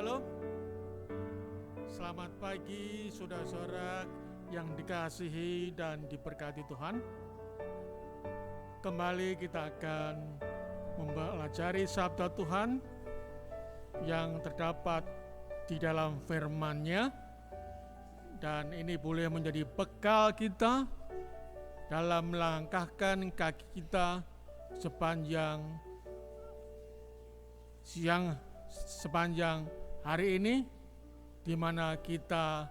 Halo, selamat pagi saudara-saudara yang dikasihi dan diberkati Tuhan. Kembali kita akan mempelajari sabda Tuhan yang terdapat di dalam firman-Nya, dan ini boleh menjadi bekal kita dalam melangkahkan kaki kita sepanjang hari ini, di mana kita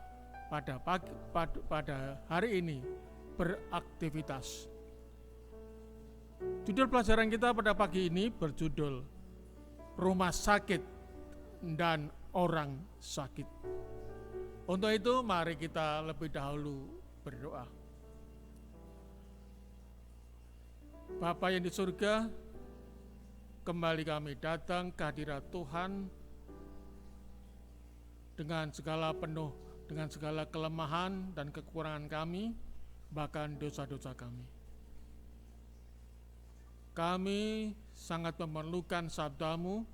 pada hari ini beraktivitas. Judul pelajaran kita pada pagi ini berjudul Rumah Sakit dan Orang Sakit. Untuk itu mari kita lebih dahulu berdoa. Bapa yang di surga, kembali kami datang ke hadirat Tuhan dengan segala kelemahan dan kekurangan kami, bahkan dosa-dosa kami. Kami sangat memerlukan sabda-Mu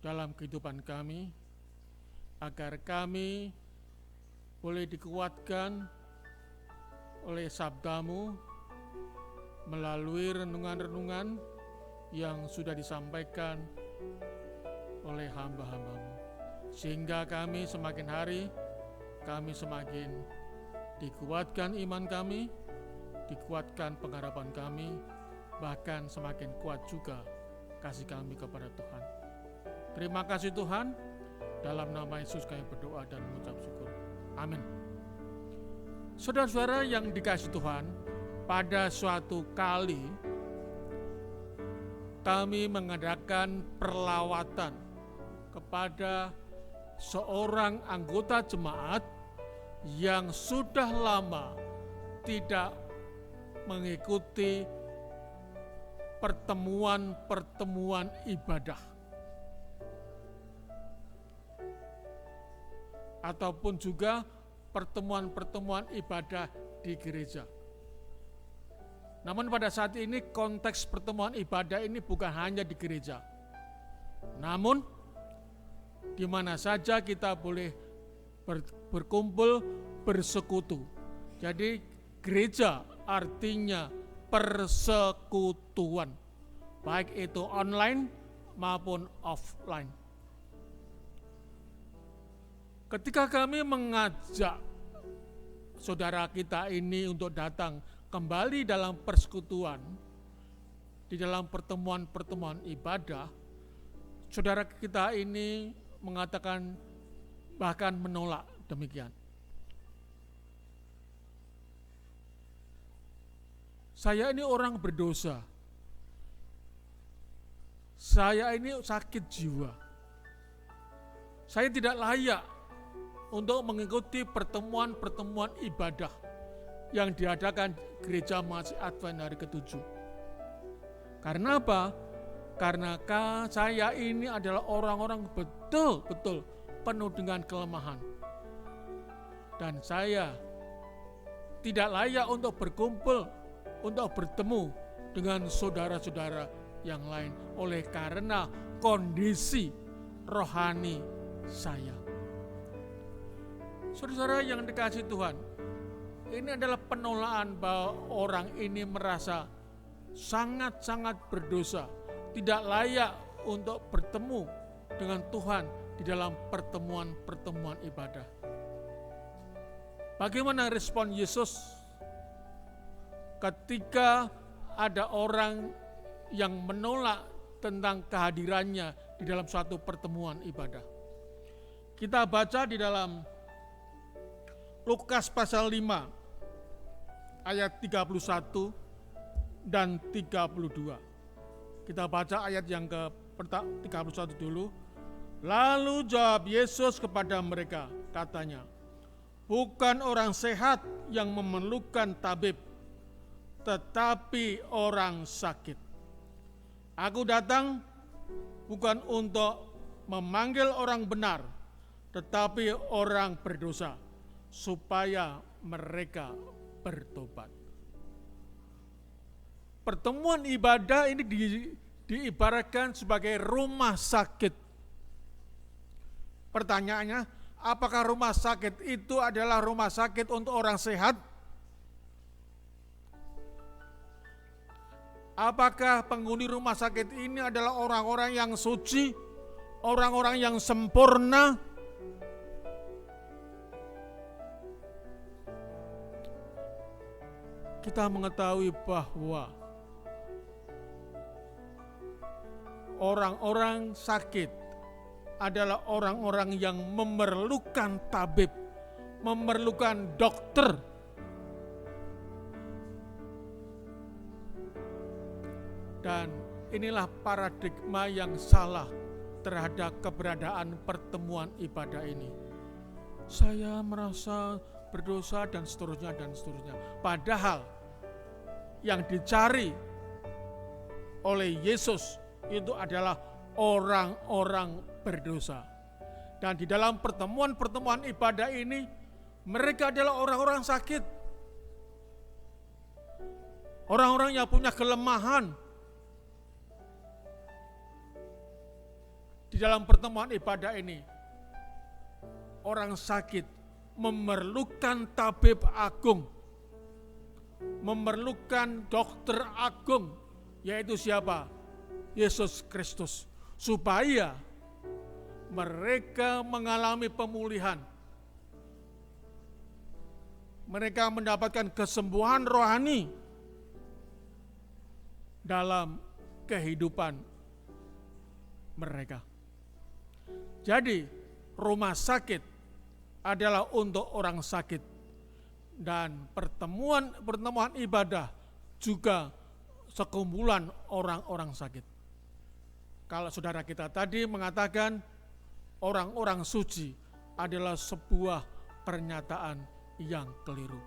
dalam kehidupan kami, agar kami boleh dikuatkan oleh sabda-Mu melalui renungan-renungan yang sudah disampaikan oleh hamba-hamba-Mu, sehingga kami semakin hari kami semakin dikuatkan iman kami, dikuatkan pengharapan kami, bahkan semakin kuat juga kasih kami kepada Tuhan. Terima kasih Tuhan, dalam nama Yesus kami berdoa dan mengucap syukur. Amin. Saudara-saudara yang dikasihi Tuhan, pada suatu kali kami mengadakan perlawatan kepada seorang anggota jemaat yang sudah lama tidak mengikuti pertemuan-pertemuan ibadah ataupun juga pertemuan-pertemuan ibadah di gereja. Namun pada saat ini konteks pertemuan ibadah ini bukan hanya di gereja, namun di mana saja kita boleh berkumpul, bersekutu. Jadi gereja artinya persekutuan, baik itu online maupun offline. Ketika kami mengajak saudara kita ini untuk datang kembali dalam persekutuan, di dalam pertemuan-pertemuan ibadah, saudara kita ini mengatakan, bahkan menolak demikian. Saya ini orang berdosa. Saya ini sakit jiwa. Saya tidak layak untuk mengikuti pertemuan-pertemuan ibadah yang diadakan Gereja Mahasiswa Advent hari ke-7. Karena apa? Karena saya ini adalah orang-orang betul-betul penuh dengan kelemahan. Dan saya tidak layak untuk berkumpul, untuk bertemu dengan saudara-saudara yang lain oleh karena kondisi rohani saya. Saudara yang dikasihi Tuhan, ini adalah penolakan bahwa orang ini merasa sangat-sangat berdosa, tidak layak untuk bertemu dengan Tuhan di dalam pertemuan-pertemuan ibadah. Bagaimana respon Yesus ketika ada orang yang menolak tentang kehadirannya di dalam suatu pertemuan ibadah? Kita baca di dalam Lukas pasal 5 ayat 31 dan 32. Kita baca ayat yang ke-31 dulu. Lalu jawab Yesus kepada mereka, katanya, bukan orang sehat yang memerlukan tabib, tetapi orang sakit. Aku datang bukan untuk memanggil orang benar, tetapi orang berdosa, supaya mereka bertobat. Pertemuan ibadah ini diibaratkan sebagai rumah sakit Pertanyaannya, apakah rumah sakit itu adalah rumah sakit untuk orang sehat? Apakah penghuni rumah sakit ini adalah orang-orang yang suci, orang-orang yang sempurna? Kita mengetahui bahwa orang-orang sakit adalah orang-orang yang memerlukan tabib, memerlukan dokter. Dan inilah paradigma yang salah terhadap keberadaan pertemuan ibadah ini. Saya merasa berdosa dan seterusnya dan seterusnya. Padahal yang dicari oleh Yesus itu adalah orang-orang berdosa. Dan di dalam pertemuan-pertemuan ibadah ini, mereka adalah orang-orang sakit. Orang-orang yang punya kelemahan. Di dalam pertemuan ibadah ini, orang sakit memerlukan tabib agung, memerlukan dokter agung, yaitu siapa? Yesus Kristus, supaya mereka mengalami pemulihan, mereka mendapatkan kesembuhan rohani dalam kehidupan mereka. Jadi, rumah sakit adalah untuk orang sakit, dan pertemuan ibadah juga sekumpulan orang-orang sakit. Kalau saudara kita tadi mengatakan orang-orang suci adalah sebuah pernyataan yang keliru.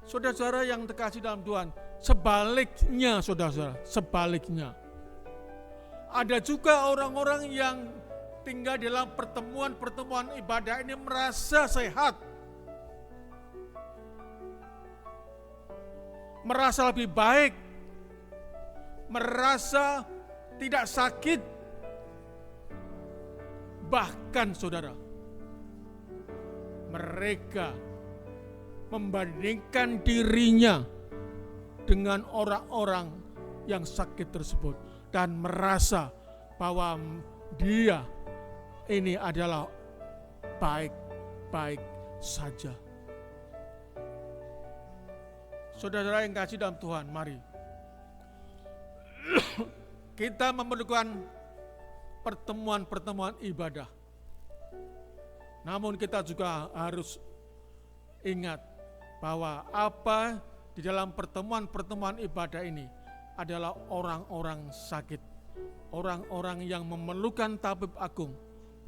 Saudara-saudara yang terkasih dalam Tuhan, sebaliknya saudara-saudara, sebaliknya. Ada juga orang-orang yang tinggal dalam pertemuan-pertemuan ibadah ini merasa sehat, merasa lebih baik, merasa tidak sakit. Bahkan saudara, mereka membandingkan dirinya dengan orang-orang yang sakit tersebut dan merasa bahwa dia ini adalah baik-baik saja. Saudara yang kasih dalam Tuhan, mari kita memerlukan pertemuan-pertemuan ibadah. Namun kita juga harus ingat bahwa apa di dalam pertemuan-pertemuan ibadah ini adalah orang-orang sakit, orang-orang yang memerlukan tabib agung,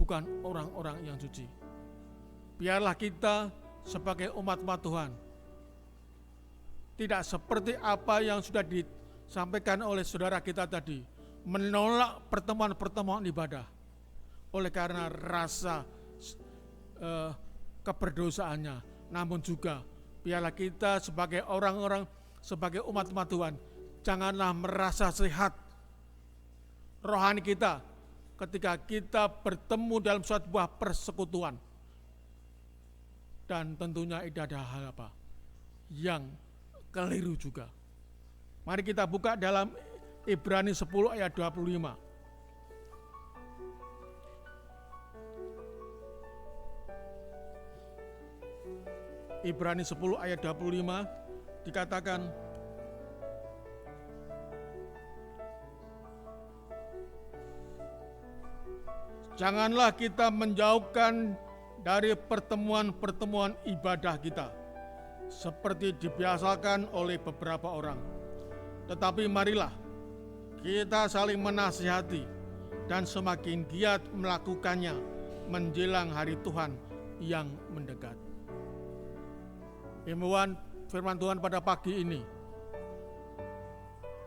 bukan orang-orang yang suci. Biarlah kita sebagai umat-umat Tuhan tidak seperti apa yang sudah disampaikan oleh saudara kita tadi, menolak pertemuan-pertemuan ibadah oleh karena rasa keberdosaannya. Namun juga biarlah kita sebagai orang-orang, sebagai umat-umat Tuhan, janganlah merasa sehat rohani kita ketika kita bertemu dalam suatu buah persekutuan. Dan tentunya itu ada hal apa yang keliru juga. Mari kita buka dalam Ibrani 10 ayat 25. Ibrani 10 ayat 25 dikatakan, janganlah kita menjauhkan dari pertemuan-pertemuan ibadah kita, seperti dibiasakan oleh beberapa orang. Tetapi marilah kita saling menasihati dan semakin giat melakukannya menjelang hari Tuhan yang mendekat. Himbauan firman Tuhan pada pagi ini,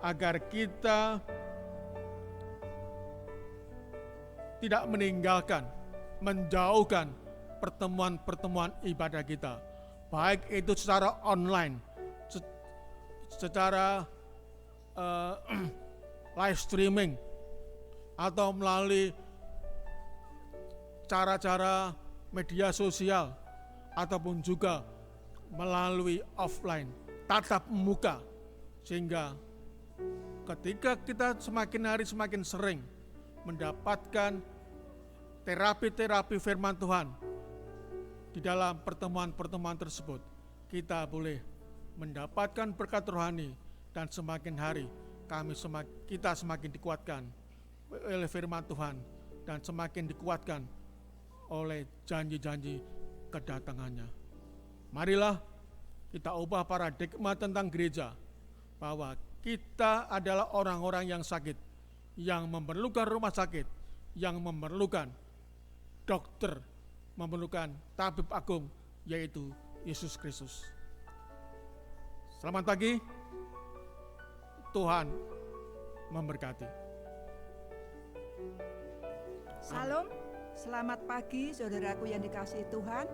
agar kita tidak meninggalkan, menjauhkan pertemuan-pertemuan ibadah kita, baik itu secara online, secara live streaming, atau melalui cara-cara media sosial ataupun juga melalui offline, tatap muka, sehingga ketika kita semakin hari semakin sering mendapatkan terapi-terapi firman Tuhan di dalam pertemuan-pertemuan tersebut, kita boleh mendapatkan berkat rohani dan semakin hari kita semakin dikuatkan oleh firman Tuhan dan semakin dikuatkan oleh janji-janji kedatangannya. Marilah kita ubah paradigma tentang gereja, bahwa kita adalah orang-orang yang sakit, yang memerlukan rumah sakit, yang memerlukan dokter, memerlukan tabib agung, yaitu Yesus Kristus. Selamat pagi, Tuhan memberkati. Salam, selamat pagi saudaraku yang dikasihi Tuhan.